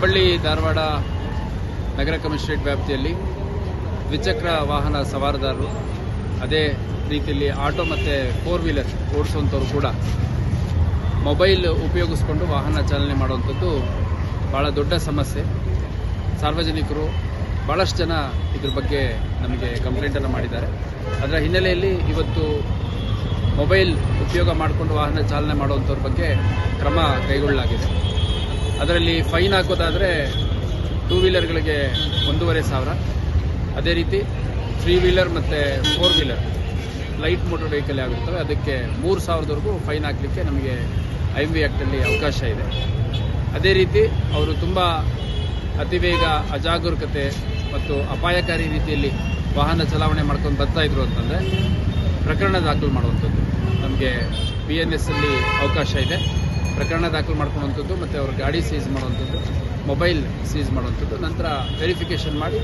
ಹುಬ್ಬಳ್ಳಿ ಧಾರವಾಡ ನಗರ commissionerate ವ್ಯಾಪ್ತಿಯಲ್ಲಿ ದ್ವಿಚಕ್ರ ವಾಹನ ಸವಾರದಾರರು ಅದೇ ರೀತಿಯಲ್ಲಿ ಆಟೋ ಮತ್ತು ಫೋರ್ ವೀಲರ್ ಓಡಿಸುವಂಥವ್ರು ಕೂಡ ಮೊಬೈಲ್ ಉಪಯೋಗಿಸಿಕೊಂಡು ವಾಹನ ಚಾಲನೆ ಮಾಡುವಂಥದ್ದು ಭಾಳ ದೊಡ್ಡ ಸಮಸ್ಯೆ. ಸಾರ್ವಜನಿಕರು ಭಾಳಷ್ಟು ಜನ ಇದ್ರ ಬಗ್ಗೆ ನಮಗೆ ಕಂಪ್ಲೇಂಟನ್ನು ಮಾಡಿದ್ದಾರೆ. ಅದರ ಹಿನ್ನೆಲೆಯಲ್ಲಿ ಇವತ್ತು ಮೊಬೈಲ್ ಉಪಯೋಗ ಮಾಡಿಕೊಂಡು ವಾಹನ ಚಾಲನೆ ಮಾಡುವಂಥವ್ರ ಬಗ್ಗೆ ಕ್ರಮ ಕೈಗೊಳ್ಳಲಾಗಿದೆ. ಅದರಲ್ಲಿ ಫೈನ್ ಹಾಕೋದಾದರೆ ಟೂ ವೀಲರ್ಗಳಿಗೆ 1,500, ಅದೇ ರೀತಿ 3 ವೀಲರ್ ಮತ್ತು 4 ವೀಲರ್ ಲೈಟ್ ಮೋಟರ್ ವೆಹಿಕಲ್ ಆಗಿರ್ತವೆ ಅದಕ್ಕೆ 3,000ವರೆಗೂ ಫೈನ್ ಹಾಕಲಿಕ್ಕೆ ನಮಗೆ IMV ಆ್ಯಕ್ಟಲ್ಲಿ ಅವಕಾಶ ಇದೆ. ಅದೇ ರೀತಿ ಅವರು ತುಂಬ ಅತಿವೇಗ, ಅಜಾಗರೂಕತೆ ಮತ್ತು ಅಪಾಯಕಾರಿ ರೀತಿಯಲ್ಲಿ ವಾಹನ ಚಲಾವಣೆ ಮಾಡ್ಕೊಂಡು ಬರ್ತಾಯಿದ್ರು ಅಂತಂದರೆ ಪ್ರಕರಣ ದಾಖಲು ಮಾಡುವಂಥದ್ದು ನಮಗೆ BNS ಅಲ್ಲಿ ಅವಕಾಶ ಇದೆ. ಪ್ರಕರಣ ದಾಖಲು ಮಾಡ್ಕೊಳ್ಳುವಂಥದ್ದು ಮತ್ತು ಅವ್ರ ಗಾಡಿ ಸೀಸ್ ಮಾಡುವಂಥದ್ದು, ಮೊಬೈಲ್ ಸೀಸ್ ಮಾಡುವಂಥದ್ದು, ನಂತರ ವೆರಿಫಿಕೇಷನ್ ಮಾಡಿ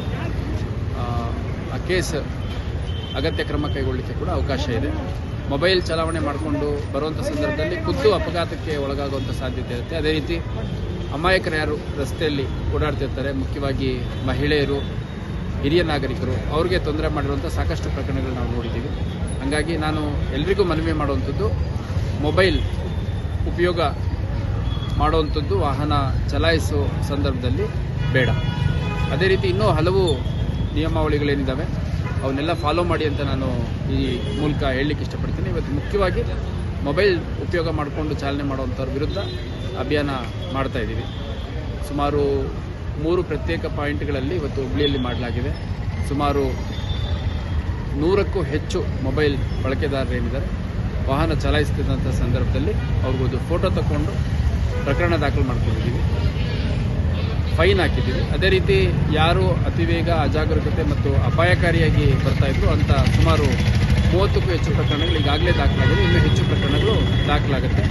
ಆ ಕೇಸ್ ಅಗತ್ಯ ಕ್ರಮ ಕೈಗೊಳ್ಳಲಿಕ್ಕೆ ಕೂಡ ಅವಕಾಶ ಇದೆ. ಮೊಬೈಲ್ ಚಲಾವಣೆ ಮಾಡಿಕೊಂಡು ಬರುವಂಥ ಸಂದರ್ಭದಲ್ಲಿ ಖುದ್ದು ಅಪಘಾತಕ್ಕೆ ಒಳಗಾಗುವಂಥ ಸಾಧ್ಯತೆ ಇರುತ್ತೆ. ಅದೇ ರೀತಿ ಅಮಾಯಕರು ಯಾರು ರಸ್ತೆಯಲ್ಲಿ ಓಡಾಡ್ತಿರ್ತಾರೆ, ಮುಖ್ಯವಾಗಿ ಮಹಿಳೆಯರು, ಹಿರಿಯ ನಾಗರಿಕರು, ಅವ್ರಿಗೆ ತೊಂದರೆ ಮಾಡಿರುವಂಥ ಸಾಕಷ್ಟು ಪ್ರಕರಣಗಳು ನಾವು ನೋಡಿದ್ದೀವಿ. ಹಾಗಾಗಿ ನಾನು ಎಲ್ರಿಗೂ ಮನವಿ ಮಾಡುವಂಥದ್ದು ಮೊಬೈಲ್ ಉಪಯೋಗ ಮಾಡುವಂಥದ್ದು ವಾಹನ ಚಲಾಯಿಸುವ ಸಂದರ್ಭದಲ್ಲಿ ಬೇಡ. ಅದೇ ರೀತಿ ಇನ್ನೂ ಹಲವು ನಿಯಮಾವಳಿಗಳೇನಿದ್ದಾವೆ ಅವನ್ನೆಲ್ಲ ಫಾಲೋ ಮಾಡಿ ಅಂತ ನಾನು ಈ ಮೂಲಕ ಹೇಳಲಿಕ್ಕೆ ಇಷ್ಟಪಡ್ತೀನಿ. ಇವತ್ತು ಮುಖ್ಯವಾಗಿ ಮೊಬೈಲ್ ಉಪಯೋಗ ಮಾಡಿಕೊಂಡು ಚಾಲನೆ ಮಾಡುವಂಥವ್ರ ವಿರುದ್ಧ ಅಭಿಯಾನ ಮಾಡ್ತಾ ಇದ್ದೀವಿ. ಸುಮಾರು 3 ಪ್ರತ್ಯೇಕ ಪಾಯಿಂಟ್ಗಳಲ್ಲಿ ಇವತ್ತು ಹುಬ್ಬಳ್ಳಿಯಲ್ಲಿ ಮಾಡಲಾಗಿದೆ. ಸುಮಾರು 100ಕ್ಕೂ ಹೆಚ್ಚು ಮೊಬೈಲ್ ಬಳಕೆದಾರರೇನಿದ್ದಾರೆ ವಾಹನ ಚಲಾಯಿಸ್ತಿದ್ದಂಥ ಸಂದರ್ಭದಲ್ಲಿ ಅವ್ರಿಗೊಂದು ಫೋಟೋ ತಗೊಂಡು ಪ್ರಕರಣ ದಾಖಲು ಮಾಡ್ಕೊಂಡಿದ್ದೀವಿ, ಫೈನ್ ಹಾಕಿದ್ದೀವಿ. ಅದೇ ರೀತಿ ಯಾರು ಅತಿವೇಗ, ಅಜಾಗರೂಕತೆ ಮತ್ತು ಅಪಾಯಕಾರಿಯಾಗಿ ಬರ್ತಾಯಿದ್ರು ಅಂತ ಸುಮಾರು 30ಕ್ಕೂ ಹೆಚ್ಚು ಪ್ರಕರಣಗಳು ಈಗಾಗಲೇ ದಾಖಲಾಗಿದೆ. ಇನ್ನೂ ಹೆಚ್ಚು ಪ್ರಕರಣಗಳು ದಾಖಲಾಗುತ್ತೆ.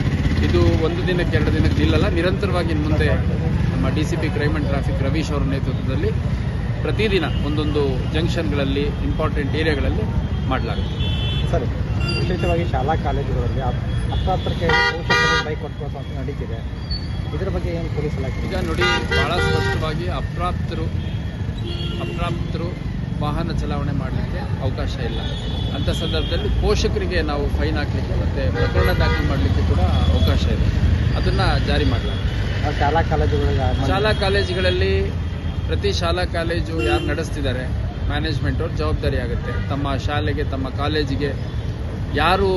ಇದು 1 ದಿನಕ್ಕೆ 2 ದಿನಕ್ಕೆ ಇಲ್ಲಲ್ಲ, ನಿರಂತರವಾಗಿ ಇನ್ನು ಮುಂದೆ ನಮ್ಮ DCP crime and traffic Ravish ಅವರ ನೇತೃತ್ವದಲ್ಲಿ ಪ್ರತಿದಿನ ಒಂದೊಂದು ಜಂಕ್ಷನ್ಗಳಲ್ಲಿ, ಇಂಪಾರ್ಟೆಂಟ್ ಏರಿಯಾಗಳಲ್ಲಿ ಮಾಡಲಾಗುತ್ತೆ. ಸರಿ, ವಿಶೇಷವಾಗಿ ಶಾಲಾ ಕಾಲೇಜುಗಳಲ್ಲಿ ಅಪ್ರಾಪ್ತರಿಗೆ ಬೈಕ್ ಕೊಟ್ಟು ನಡೀತಿದೆ. ಇದರ ಬಗ್ಗೆ ಏನು ಪೊಲೀಸ್ ಇಲಾಖೆ ಈಗ ನೋಡಿ, ಭಾಳ ಸ್ಪಷ್ಟವಾಗಿ ಅಪ್ರಾಪ್ತರು ವಾಹನ ಚಲಾವಣೆ ಮಾಡಲಿಕ್ಕೆ ಅವಕಾಶ ಇಲ್ಲ. ಅಂಥ ಸಂದರ್ಭದಲ್ಲಿ ಪೋಷಕರಿಗೆ ನಾವು ಫೈನ್ ಹಾಕಲಿಕ್ಕೆ ಮತ್ತು ಪ್ರಕರಣ ದಾಖಲು ಮಾಡಲಿಕ್ಕೆ ಕೂಡ ಅವಕಾಶ ಇದೆ. ಅದನ್ನು ಜಾರಿ ಮಾಡಲಾಗುತ್ತೆ. ಶಾಲಾ ಕಾಲೇಜುಗಳಲ್ಲಿ ಪ್ರತಿ ಶಾಲಾ ಕಾಲೇಜು ಯಾರು ನಡೆಸ್ತಿದ್ದಾರೆ ಮ್ಯಾನೇಜ್ಮೆಂಟ್ ಅವ್ರ ಜವಾಬ್ದಾರಿ ಆಗುತ್ತೆ. ತಮ್ಮ ಶಾಲೆಗೆ, ತಮ್ಮ ಕಾಲೇಜಿಗೆ ಯಾರು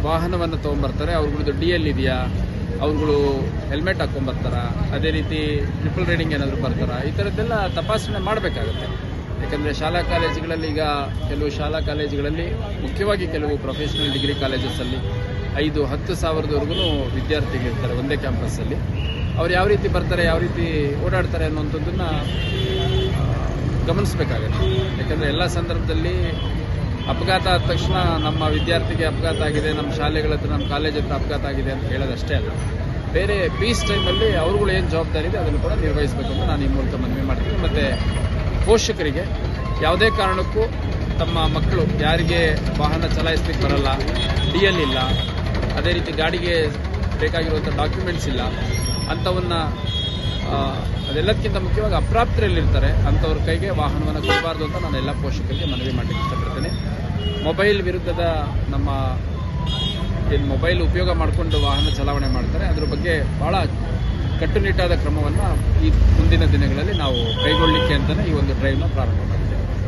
ವಾಹನವನ್ನು ತೊಗೊಂಬರ್ತಾರೆ ಅವ್ರುಗಳದ್ದು DL ಇದೆಯಾ, ಅವ್ರುಗಳು ಹೆಲ್ಮೆಟ್ ಹಾಕ್ಕೊಂಬರ್ತಾರ, ಅದೇ ರೀತಿ ಟ್ರಿಪಲ್ ರೈಡಿಂಗ್ ಏನಾದರೂ ಬರ್ತಾರಾ, ಈ ಥರದ್ದೆಲ್ಲ ತಪಾಸಣೆ ಮಾಡಬೇಕಾಗುತ್ತೆ. ಯಾಕಂದರೆ ಶಾಲಾ ಕಾಲೇಜುಗಳಲ್ಲಿ ಈಗ ಕೆಲವು ಶಾಲಾ ಕಾಲೇಜುಗಳಲ್ಲಿ, ಮುಖ್ಯವಾಗಿ ಕೆಲವು ಪ್ರೊಫೆಷನಲ್ ಡಿಗ್ರಿ ಕಾಲೇಜಸ್ಸಲ್ಲಿ 5-10 ಸಾವಿರದವರೆಗೂ ವಿದ್ಯಾರ್ಥಿಗಳಿರ್ತಾರೆ ಒಂದೇ ಕ್ಯಾಂಪಸ್ಸಲ್ಲಿ. ಅವ್ರು ಯಾವ ರೀತಿ ಬರ್ತಾರೆ, ಯಾವ ರೀತಿ ಓಡಾಡ್ತಾರೆ ಅನ್ನುವಂಥದ್ದನ್ನು ಗಮನಿಸಬೇಕಾಗತ್ತೆ. ಯಾಕಂದರೆ ಎಲ್ಲ ಸಂದರ್ಭದಲ್ಲಿ ಅಪಘಾತ ಆದ ತಕ್ಷಣ ನಮ್ಮ ವಿದ್ಯಾರ್ಥಿಗೆ ಅಪಘಾತ ಆಗಿದೆ, ನಮ್ಮ ಶಾಲೆಗಳ ಹತ್ರ, ನಮ್ಮ ಕಾಲೇಜ್ ಹತ್ರ ಅಪಘಾತ ಆಗಿದೆ ಅಂತ ಹೇಳೋದಷ್ಟೇ ಅಲ್ಲ, ಬೇರೆ ಪೀಸ್ ಟೈಮಲ್ಲಿ ಅವ್ರುಗಳು ಏನು ಜವಾಬ್ದಾರಿ ಇದೆ ಅದನ್ನು ಕೂಡ ನಿರ್ವಹಿಸಬೇಕು ಅಂತ ನಾನು ಈ ಮೂಲಕ ಮನವಿ ಮಾಡ್ತೀನಿ. ಮತ್ತು ಪೋಷಕರಿಗೆ ಯಾವುದೇ ಕಾರಣಕ್ಕೂ ತಮ್ಮ ಮಕ್ಕಳು ಯಾರಿಗೆ ವಾಹನ ಚಲಾಯಿಸ್ಲಿಕ್ಕೆ ಬರಲ್ಲ, DL ಇಲ್ಲ, ಅದೇ ರೀತಿ ಗಾಡಿಗೆ ಬೇಕಾಗಿರುವಂಥ ಡಾಕ್ಯುಮೆಂಟ್ಸ್ ಇಲ್ಲ, ಅಂಥವನ್ನ ಅದೆಲ್ಲದಕ್ಕಿಂತ ಮುಖ್ಯವಾಗಿ ಅಪ್ರಾಪ್ತರಲ್ಲಿರ್ತಾರೆ ಅಂಥವ್ರ ಕೈಗೆ ವಾಹನವನ್ನು ಕೊಡಬಾರ್ದು ಅಂತ ನಾನು ಎಲ್ಲ ಪೋಷಕರಿಗೆ ಮನವಿ ಮಾಡಲಿಕ್ಕೆ ಇಷ್ಟಪಡ್ತೇನೆ. ಮೊಬೈಲ್ ವಿರುದ್ಧದ ನಮ್ಮ ಏನು ಮೊಬೈಲ್ ಉಪಯೋಗ ಮಾಡಿಕೊಂಡು ವಾಹನ ಚಲಾವಣೆ ಮಾಡ್ತಾರೆ ಅದ್ರ ಬಗ್ಗೆ ಭಾಳ ಕಟ್ಟುನಿಟ್ಟಾದ ಕ್ರಮವನ್ನು ಈ ಮುಂದಿನ ದಿನಗಳಲ್ಲಿ ನಾವು ಕೈಗೊಳ್ಳಲಿಕ್ಕೆ ಅಂತಲೇ ಈ ಒಂದು ಡ್ರೈವ್ನ ಪ್ರಾರಂಭ ಮಾಡಿದ್ದೇವೆ.